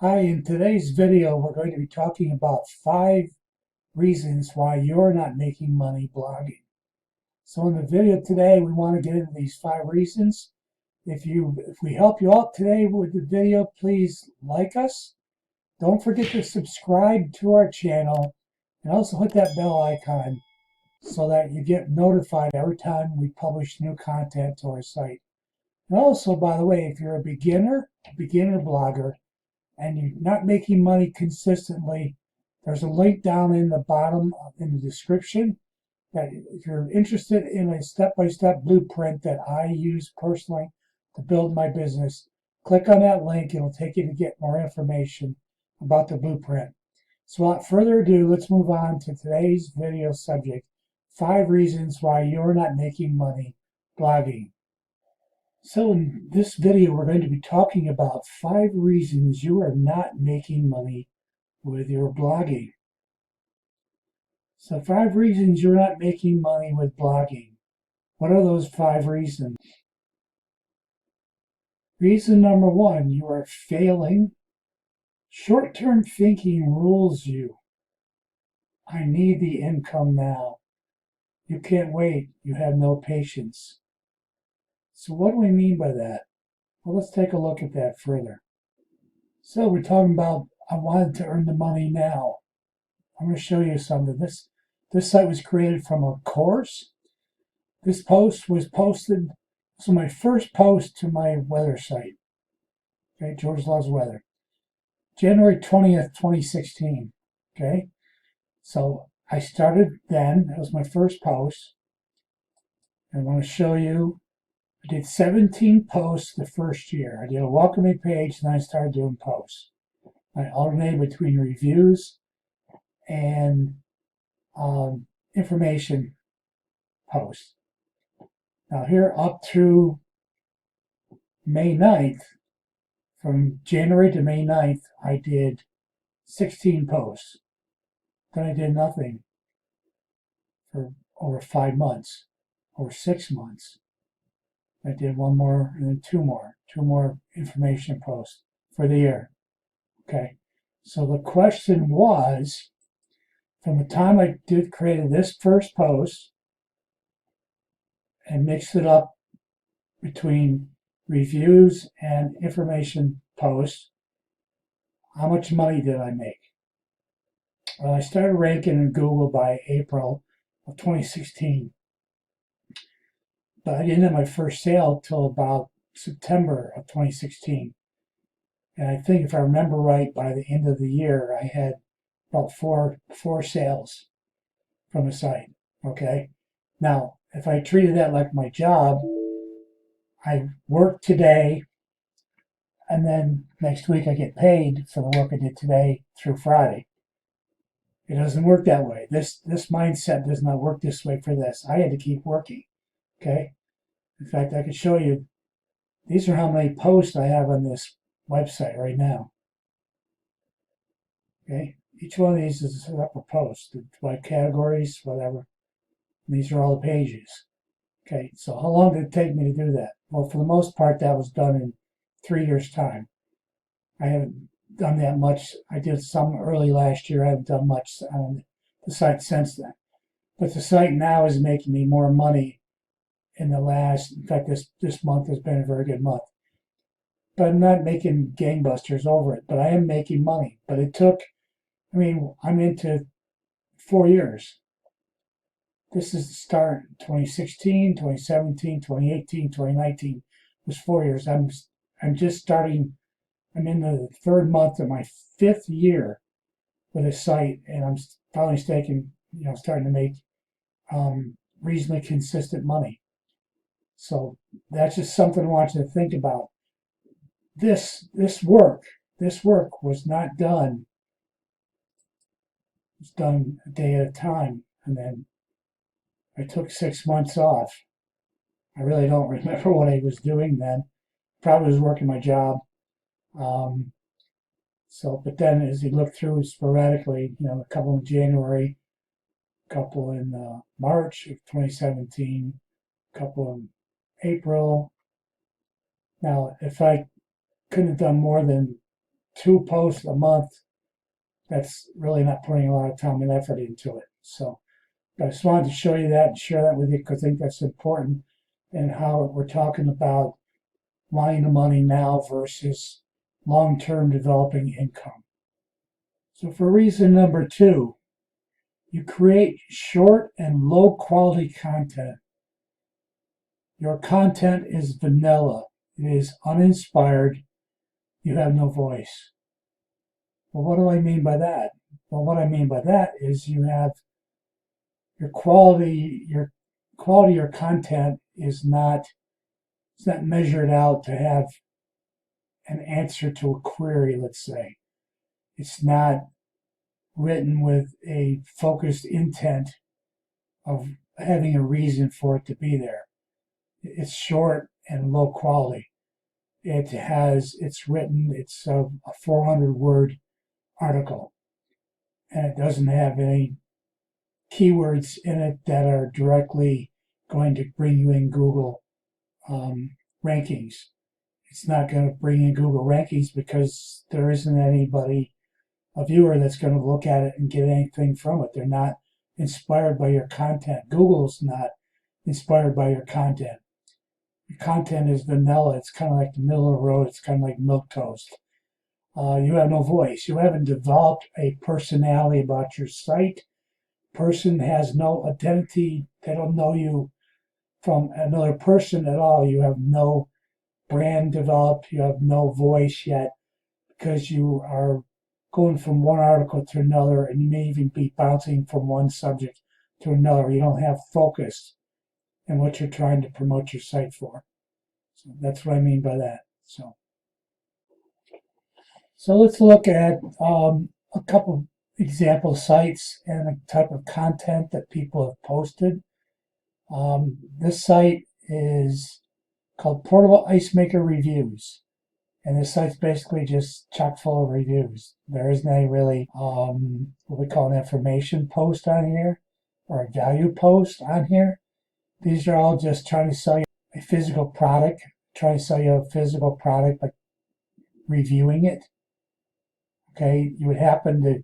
Hi, in today's video, we're going to be talking about 5 reasons why you're not making money blogging. So in the video today, we want to get into these 5 reasons. If we help you out today with the video, please like us. Don't forget to subscribe to our channel and also hit that bell icon so that you get notified every time we publish new content to our site. And also, by the way, if you're a beginner blogger, and you're not making money consistently, there's a link down in the bottom in the description that if you're interested in a step-by-step blueprint that I use personally to build my business, click on that link. It'll take you to get more information about the blueprint. So without further ado, let's move on to today's video subject, 5 reasons why you're not making money blogging. So in this video, we're going to be talking about 5 reasons you are not making money with your blogging. So 5 reasons you're not making money with blogging. What are those 5 reasons? Reason number 1, you are failing. Short-term thinking rules you. I need the income now. You can't wait. You have no patience. So what do we mean by that? Well, let's take a look at that further. So we're talking about I wanted to earn the money now. I'm going to show you something. This site was created from a course. This post was posted. So my first post to my weather site. Okay, George Loves Weather. January 20th, 2016. Okay. So I started then. That was my first post. I want to show you. I did 17 posts the first year. I did a welcome me page, and then I started doing posts. I alternated between reviews and information posts. Now here up through May 9th, from January to May 9th, I did 16 posts. Then I did nothing for over 5 months, over 6 months. I did one more and then two more information posts for the year. Okay. So the question was, from the time I created this first post and mixed it up between reviews and information posts, how much money did I make? Well, I started ranking in Google by April of 2016, but I didn't have my first sale till about September of 2016. And I think if I remember right, by the end of the year, I had about four sales from the site. Okay. Now, if I treated that like my job, I work today, and then next week I get paid for the work I did today through Friday. It doesn't work that way. This mindset does not work this way for this. I had to keep working. Okay. In fact, I could show you. These are how many posts I have on this website right now. Okay. Each one of these is a separate post by categories, whatever. And these are all the pages. Okay. So how long did it take me to do that? Well, for the most part, that was done in 3 years' time. I haven't done that much. I did some early last year. I haven't done much on the site since then. But the site now is making me more money in fact, this month has been a very good month. But I'm not making gangbusters over it, but I am making money. But it took, I'm into 4 years. This is the start, 2016, 2017, 2018, 2019 was 4 years. I'm just starting. I'm in the 3rd month of my 5th year with a site, and I'm finally starting to make reasonably consistent money. So that's just something I want you to think about. This work was not done. It was done a day at a time, and then I took 6 months off. I really don't remember what I was doing then. Probably was working my job. But then as you look through sporadically, a couple in January, a couple in March of 2017, a couple in April. Now, if I couldn't have done more than 2 posts a month, that's really not putting a lot of time and effort into it. So I just wanted to show you that and share that with you because I think that's important and how we're talking about wanting the money now versus long-term developing income. So for reason number 2, you create short and low quality content. Your content is vanilla. It is uninspired. You have no voice. Well, what do I mean by that? Well, what I mean by that is you have your quality of your content is not, it's not measured out to have an answer to a query, let's say. It's not written with a focused intent of having a reason for it to be there. It's short and low quality. It's written, it's a 400 word article, and it doesn't have any keywords in it that are directly going to bring you in Google rankings. It's not going to bring in Google rankings because there isn't anybody, a viewer, that's going to look at it and get anything from it. They're not inspired by your content. Google's not inspired by your content. Your content is vanilla. It's kind of like the middle of the road. It's kind of like milquetoast. You have no voice. You haven't developed a personality about your site. Person has no identity. They don't know you from another person at all. You have no brand developed. You have no voice yet because you are going from one article to another, and you may even be bouncing from one subject to another. You don't have focus in what you're trying to promote your site for. So that's what I mean by that. So let's look at a couple example sites and the type of content that people have posted. This site is called Portable Ice Maker Reviews. And this site's basically just chock full of reviews. There isn't any really what we call an information post on here or a value post on here. These are all just trying to sell you a physical product, trying to sell you a physical product by reviewing it. Okay, you would happen to,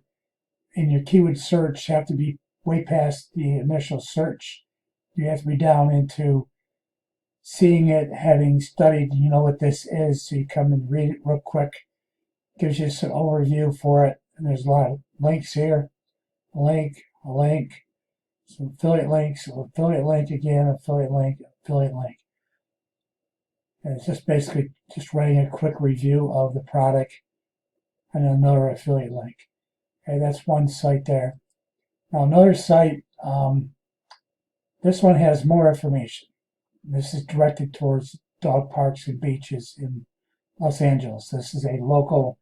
in your keyword search, have to be way past the initial search. You have to be down into seeing it, having studied, you know what this is, so you come and read it real quick. Gives you some overview for it, and there's a lot of links here. A link, some affiliate links, affiliate link again, affiliate link, affiliate link. And it's just basically just writing a quick review of the product and another affiliate link. Okay, that's one site there. Now another site, this one has more information. This is directed towards dog parks and beaches in Los Angeles. This is a local,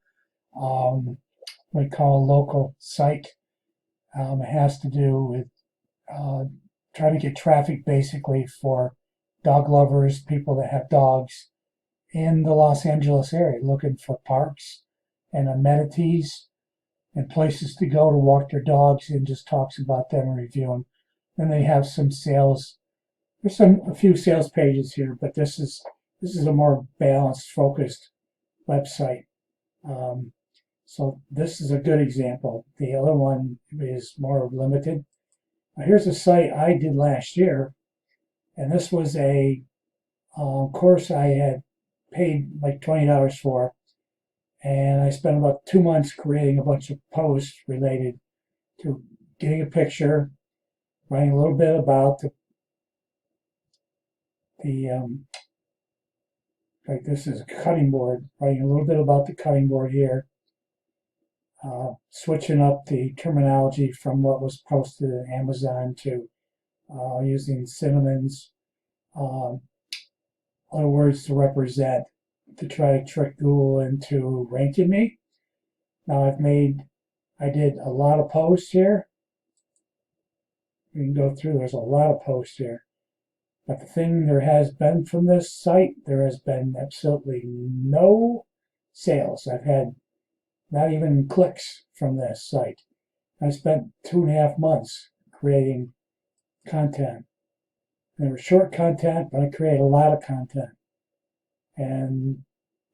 we call a local site. It has to do with trying to get traffic basically for dog lovers, people that have dogs in the Los Angeles area, looking for parks and amenities and places to go to walk their dogs, and just talks about them and review them. Then they have some sales. There's a few sales pages here, but this is a more balanced, focused website. So this is a good example. The other one is more limited. Now here's a site I did last year, and this was a course I had paid like $20 for, and I spent about 2 months creating a bunch of posts related to getting a picture, writing a little bit about like this is a cutting board, writing a little bit about the cutting board here, switching up the terminology from what was posted on Amazon to using synonyms, other words to represent, to try to trick Google into ranking me. Now I did a lot of posts here. We can go through, there's a lot of posts here. But the thing there has been from this site, there has been absolutely no sales. I've had not even clicks from this site. I spent 2.5 months creating content. There was short content, but I created a lot of content. And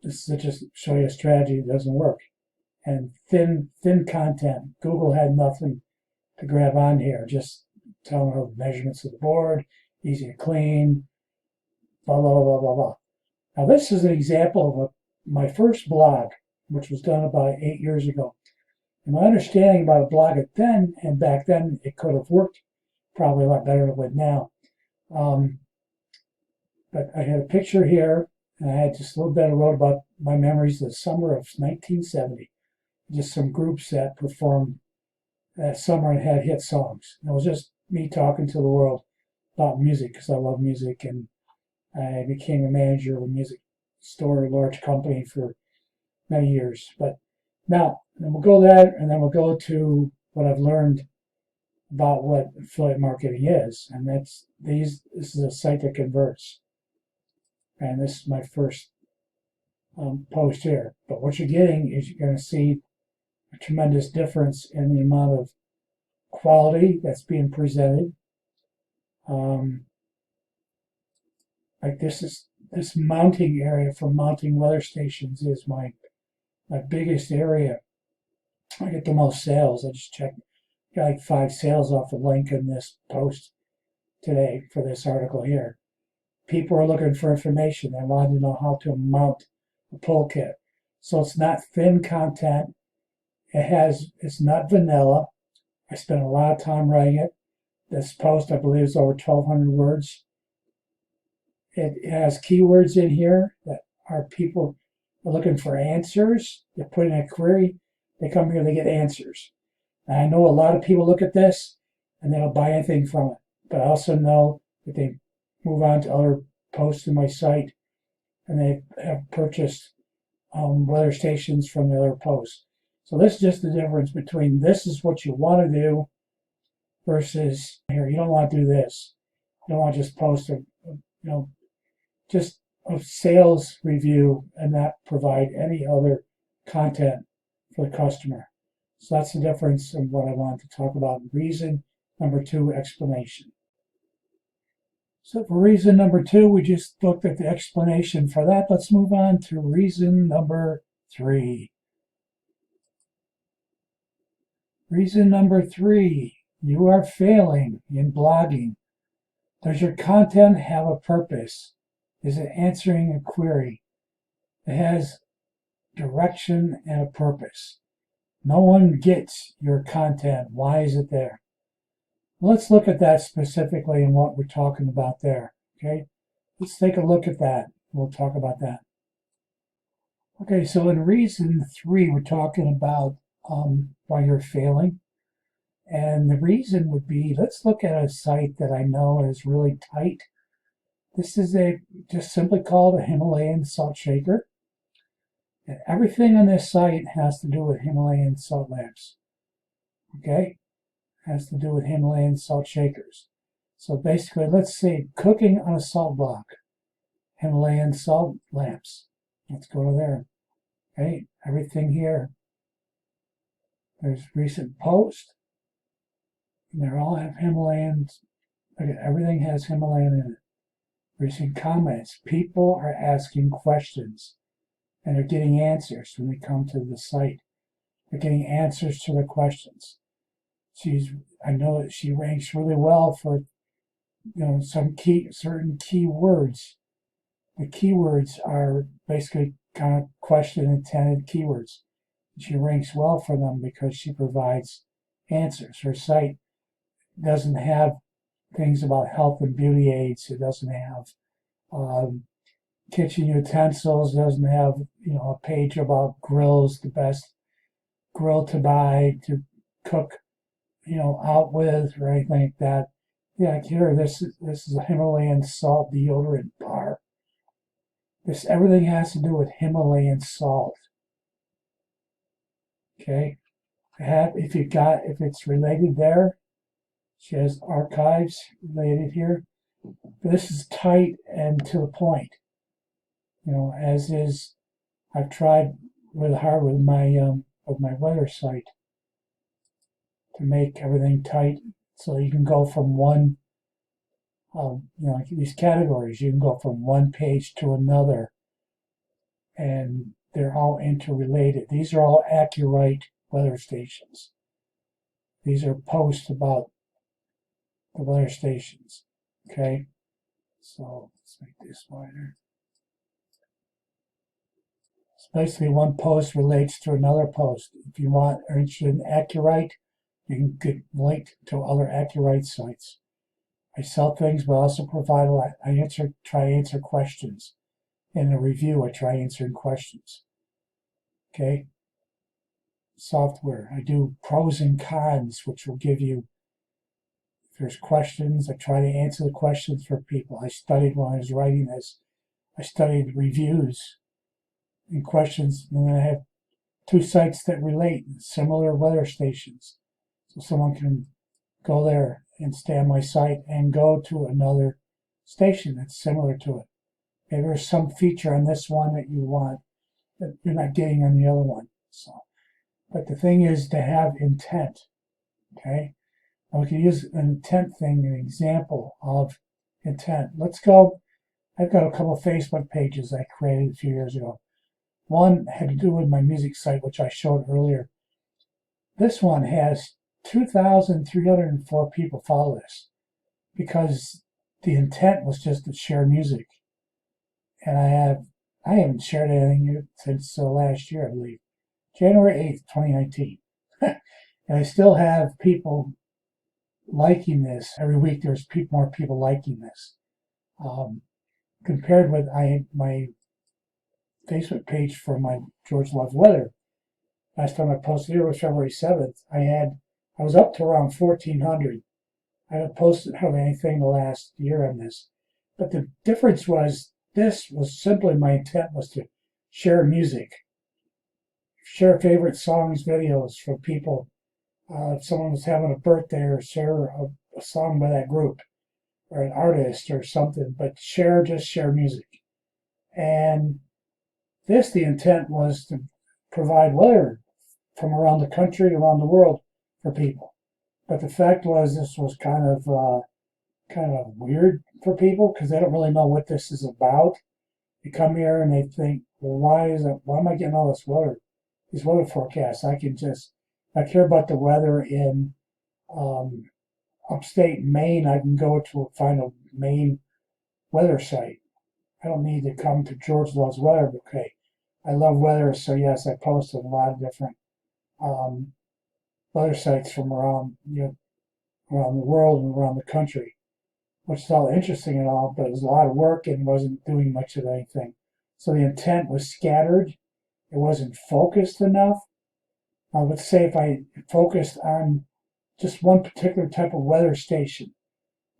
this is just show you a strategy that doesn't work. and thin content. Google had nothing to grab on here, just telling her measurements of the board, easy to clean, blah, blah, blah, blah, blah. Now, this is an example of my first blog, which was done about 8 years ago. And my understanding about a blog back then, it could have worked probably a lot better than it would now. But I had a picture here, and I had just a little bit of wrote about my memories of the summer of 1970. Just some groups that performed that summer and had hit songs. And it was just me talking to the world about music because I love music, and I became a manager of a music store, a large company for many years. But now, then we'll go there, and then we'll go to what I've learned about what affiliate marketing is, and this is a site that converts, and this is my first post here. But what you're getting is you're going to see a tremendous difference in the amount of quality that's being presented. Like this mounting area for mounting weather stations is my biggest area. I get the most sales. I just checked, got like 5 sales off the link in this post today for this article here. People are looking for information. They want to know how to mount a pole kit. So it's not thin content. It's not vanilla. I spent a lot of time writing it. This post, I believe, is over 1,200 words. It has keywords in here that are people are looking for answers. They put in a query. They come here, they get answers. And I know a lot of people look at this and they don't buy anything from it. But I also know that they move on to other posts in my site and they have purchased weather stations from the other posts. So this is just the difference between this is what you want to do versus here. You don't want to do this. You don't want to just post just a sales review and not provide any other content for the customer. So that's the difference in what I wanted to talk about. Reason number 2, explanation. So for reason number 2, we just looked at the explanation for that. Let's move on to reason number 3. Reason number 3, you are failing in blogging. Does your content have a purpose? Is it answering a query? It has direction and a purpose. No one gets your content. Why is it there? Let's look at that specifically and what we're talking about there. Okay, let's take a look at that. We'll talk about that. Okay, so in reason 3, we're talking about why you're failing. And the reason would be, let's look at a site that I know is really tight. This is just simply called a Himalayan salt shaker. And everything on this site has to do with Himalayan salt lamps. Okay? Has to do with Himalayan salt shakers. So basically, let's say cooking on a salt block. Himalayan salt lamps. Let's go to there. Okay? Everything here. There's recent posts. And they all have Himalayan. Everything has Himalayan in it. Recent comments. People are asking questions. And they're getting answers when they come to the site. They're getting answers to their questions. I know that she ranks really well for, some certain keywords. The keywords are basically kind of question-intended keywords. She ranks well for them because she provides answers. Her site doesn't have things about health and beauty aids. It doesn't have kitchen utensils. It doesn't have a page about grills, the best grill to buy to cook out with or anything like that. Yeah, here this is a Himalayan salt deodorant bar. Everything has to do with Himalayan salt. Okay, if it's related there, she has archives related here. But this is tight and to the point. As is, I've tried really hard with my weather site to make everything tight, so you can go from one, like these categories, you can go from one page to another and they're all interrelated. These are all accurate weather stations. These are posts about the weather stations. Okay, so let's make this wider. So basically, one post relates to another post. If you are interested in Accurate, you can get linked to other Accurate sites. I sell things, but also provide a lot. Try to answer questions. In a review, I try answering questions. Okay. Software. I do pros and cons, which will give you, if there's questions, I try to answer the questions for people. I studied when I was writing this. I studied reviews and questions, and then I have 2 sites that relate, similar weather stations. So someone can go there and stay on my site and go to another station that's similar to it. Maybe there's some feature on this one that you want that you're not getting on the other one. So, but the thing is to have intent. Okay, now we can use an intent thing, an example of intent. Let's go. I've got a couple of Facebook pages I created a few years ago. One had to do with my music site, which I showed earlier. This one has 2,304 people follow this because the intent was just to share music. And I haven't shared anything since last year, I believe, January 8th, 2019. And I still have people liking this. Every week there's more people liking this. Compared with my Facebook page for my George Loves Weather. Last time I posted it was February 7th. I was up to around 1,400. I haven't posted hardly anything the last year on this. But the difference was this was simply my intent was to share music, share favorite songs, videos from people. If someone was having a birthday, or share a song by that group or an artist or something, but just share music. And the intent was to provide weather from around the country, around the world for people. But the fact was this was kind of weird for people because they don't really know what this is about. They come here and they think, well, why am I getting all this weather, these weather forecasts? I care about the weather in upstate Maine. I can go to find a Maine weather site. I don't need to come to George Loves Weather. Okay, I love weather, so yes, I posted a lot of different weather sites from around around the world and around the country, which is all interesting and all, but it was a lot of work and wasn't doing much of anything. So the intent was scattered. It wasn't focused enough. Let's say if I focused on just one particular type of weather station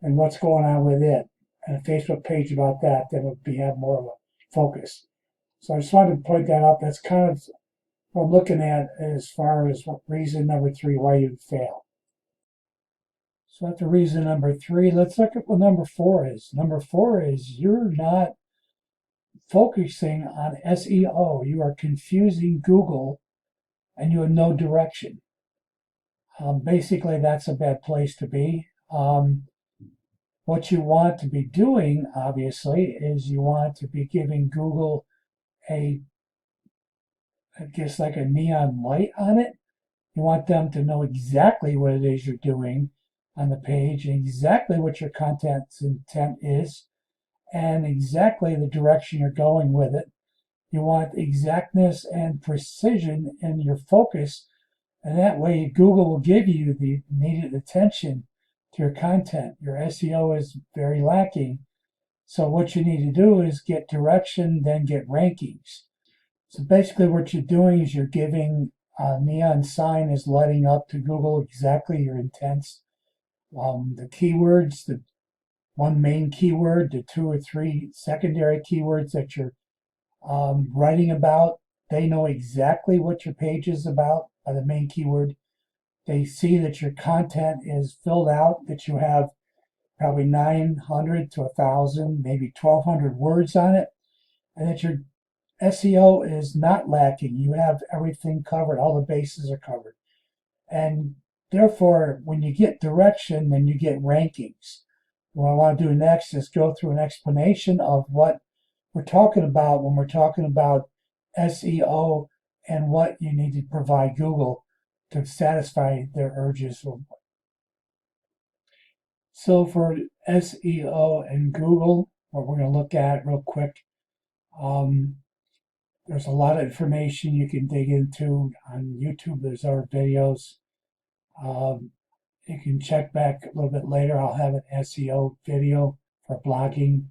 and what's going on with it, and a Facebook page about that, then it would have more of a focus. So I just wanted to point that out. That's kind of what I'm looking at as far as reason number 3 why you'd fail. So after reason number 3, let's look at what number 4 is. Number 4 is you're not focusing on SEO. You are confusing Google and you have no direction. Basically, that's a bad place to be. What you want to be doing, obviously, is you want to be giving Google I guess like a neon light on it. You want them to know exactly what it is you're doing on the page, and exactly what your content's intent is, and exactly the direction you're going with it. You want exactness and precision in your focus, and that way Google will give you the needed attention to your content. Your SEO is very lacking. So what you need to do is get direction, then get rankings. So basically what you're doing is you're giving a neon sign is letting up to Google exactly your intents. The keywords, the one main keyword, the 2 or 3 secondary keywords that you're writing about, they know exactly what your page is about by the main keyword. They see that your content is filled out, that you have probably 900 to 1,000, maybe 1,200 words on it, and that your SEO is not lacking. You have everything covered. All the bases are covered. And therefore, when you get direction, then you get rankings. What I want to do next is go through an explanation of what we're talking about when we're talking about SEO and what you need to provide Google to satisfy their urges. So for SEO and Google, what we're going to look at real quick, um, there's a lot of information you can dig into on YouTube. There's our videos. Um, you can check back a little bit later. I'll have an SEO video for blogging.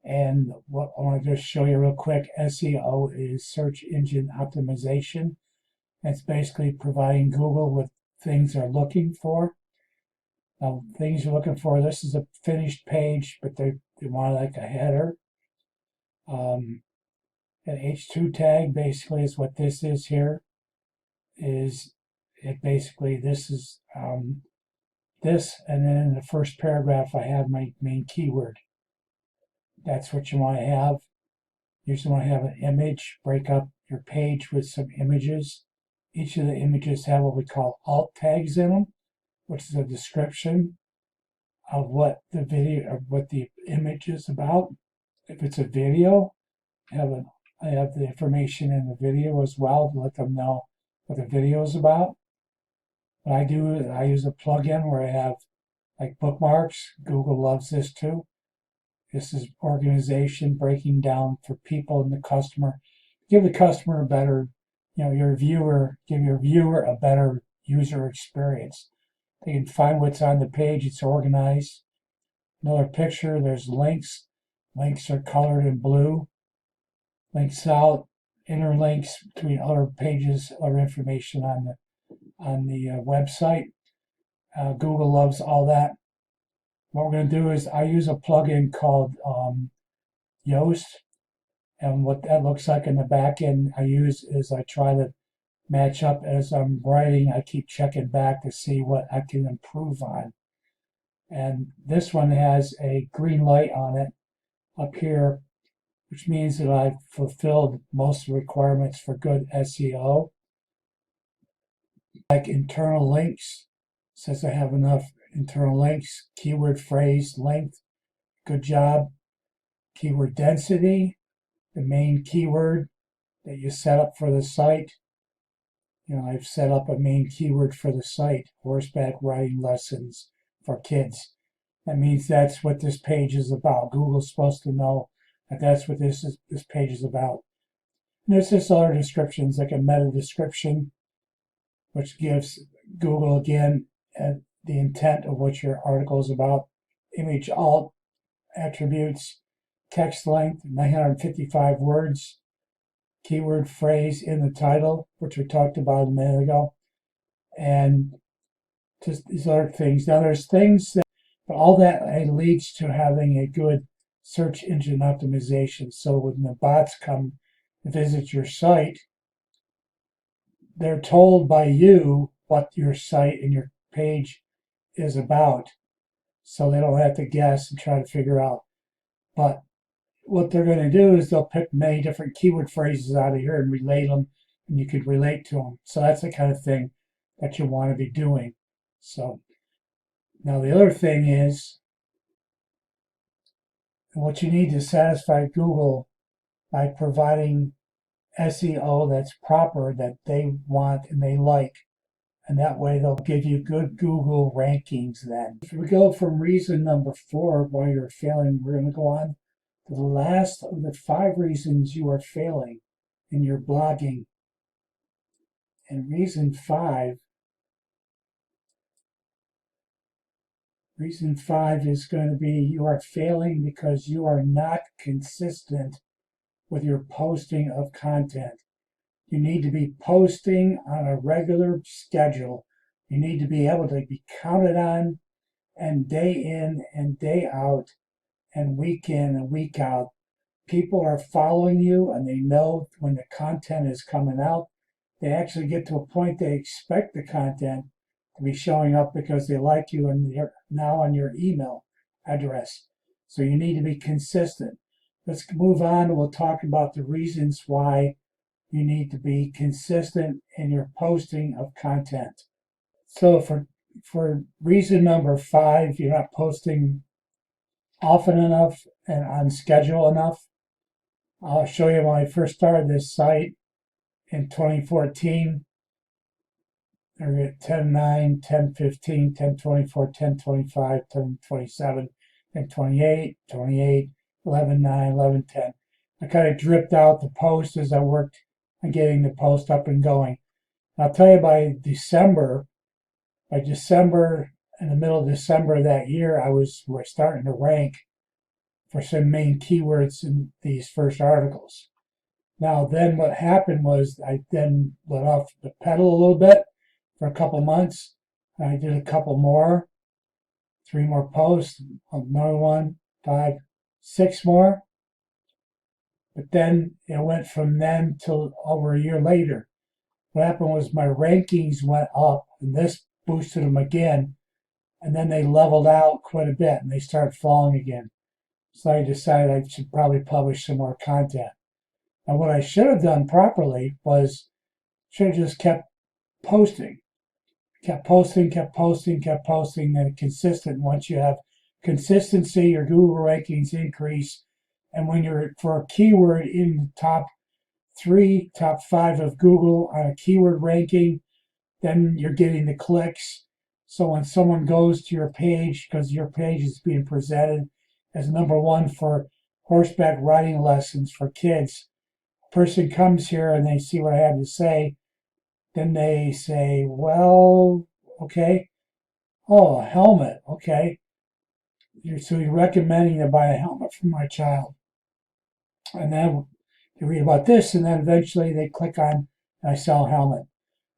And what I want to just show you real quick, SEO is search engine optimization. It's basically providing Google with things they're looking for. Things you're looking for, this is a finished page, but they want like a header. An H2 tag basically is what this is here. Is it basically, this is this, and then in the first paragraph I have my main keyword. That's what you want to have. You usually want to have an image, break up your page with some images. Each of the images have what we call alt tags in them, which is a description of what the video or what the image is about. If it's a video, I have the information in the video as well to let them know what the video is about. What I do is I use a plugin where I have like bookmarks. Google loves this too. This is organization breaking down for people and the customer. Give the customer a better, give your viewer a better user experience. They can find what's on the page, it's organized. Another picture, there's links. Links are colored in blue. Links out, interlinks between other pages, other information on the website. Google loves all that. What we're going to do is I use a plugin called Yoast, and what that looks like in the back end I use is I try to match up as I'm writing. I keep checking back to see what I can improve on. And this one has a green light on it up here, which means that I've fulfilled most of the requirements for good SEO. Like internal links, says I have enough internal links, keyword phrase length, good job. Keyword density, the main keyword that you set up for the site. I've set up a main keyword for the site, horseback riding lessons for kids. That means that's what this page is about. Google's supposed to know that that's what this page is about. And there's just other descriptions, like a meta description, which gives Google again the intent of what your article is about. Image alt attributes, text length 955 words, keyword phrase in the title, which we talked about a minute ago, and just these other things. Now there's things that, but all that leads to having a good search engine optimization. So when the bots come visit your site, they're told by you what your site and your page is about, so they don't have to guess and try to figure out. But what they're going to do is they'll pick many different keyword phrases out of here and relate them, and you could relate to them. So that's the kind of thing that you want to be doing. So now the other thing is what you need to satisfy Google by providing SEO that's proper, that they want and they like. And that way they'll give you good Google rankings then. If we go from reason number 4, why you're failing, we're going to go on to the last of the 5 reasons you are failing in your blogging. And reason 5 is going to be you are failing because you are not consistent with your posting of content. You need to be posting on a regular schedule. You need to be able to be counted on, and day in and day out and week in and week out. People are following you and they know when the content is coming out. They actually get to a point they expect the content to be showing up because they like you and they're now on your email address. So you need to be consistent. Let's move on and we'll talk about the reasons why you need to be consistent in your posting of content. So for reason number 5, you're not posting often enough and on schedule enough. I'll show you when I first started this site in 2014. There at 10:9, 10:15, 10:24, 10:25, 10:27, 10:28, 28, 11:9, 11:10. I kind of dripped out the post as I worked on getting the post up and going. And I'll tell you by December, in the middle of December of that year, we're starting to rank for some main keywords in these first articles. Now, then what happened was I then let off the pedal a little bit for a couple months. And I did a couple more, 3 more posts, another one, 5, 6 more. But then it went from then till over a year later. What happened was my rankings went up, and this boosted them again. And then they leveled out quite a bit, and they started falling again. So I decided I should probably publish some more content. And what I should have done properly was should have just kept posting, kept posting, kept posting, kept posting, and consistent. Once you have consistency, your Google rankings increase. And when you're for a keyword in the top 3, top 5 of Google on a keyword ranking, then you're getting the clicks. So when someone goes to your page, because your page is being presented as #1 for horseback riding lessons for kids, person comes here and they see what I have to say, then they say, well, okay, oh, a helmet, okay. So you're recommending to buy a helmet for my child. And then they read about this, and then eventually they click on, I sell a helmet.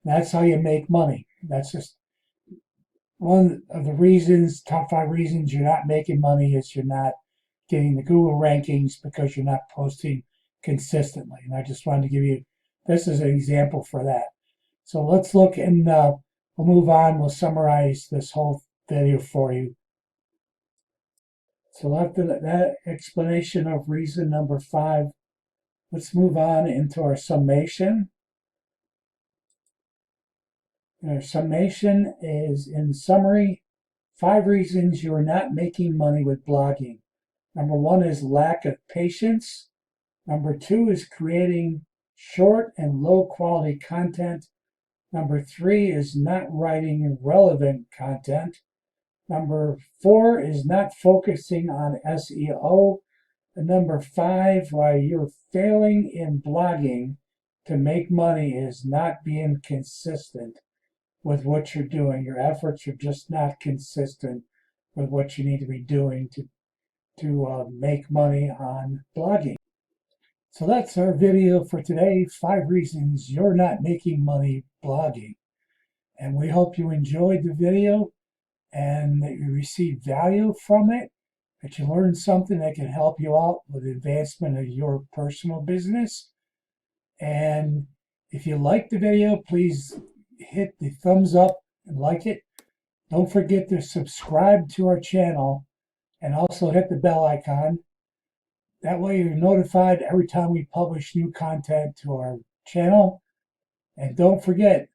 That's how you make money. That's just one of the reasons, top 5 reasons you're not making money is you're not getting the Google rankings because you're not posting consistently. And I just wanted to give you this as an example for that. So let's look and we'll move on. We'll summarize this whole video for you. So after that explanation of reason number 5, let's move on into our summation. Our summation is, in summary, 5 reasons you are not making money with blogging. #1 is lack of patience. #2 is creating short and low quality content. #3 is not writing relevant content. #4 is not focusing on SEO. And #5, why you're failing in blogging to make money is not being consistent with what you're doing. Your efforts are just not consistent with what you need to be doing to make money on blogging. So that's our video for today, 5 reasons you're not making money blogging. And we hope you enjoyed the video and that you received value from it, that you learned something that can help you out with the advancement of your personal business. And if you like the video, please hit the thumbs up and like it. Don't forget to subscribe to our channel and also hit the bell icon. That way you're notified every time we publish new content to our channel. And don't forget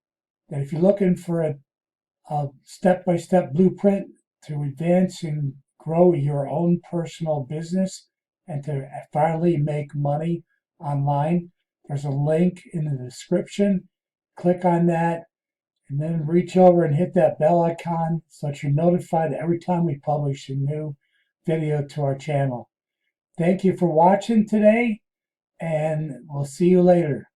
that if you're looking for a step-by-step blueprint to advance and grow your own personal business and to finally make money online, there's a link in the description. Click on that and then reach over and hit that bell icon so that you're notified every time we publish a new video to our channel. Thank you for watching today, and we'll see you later.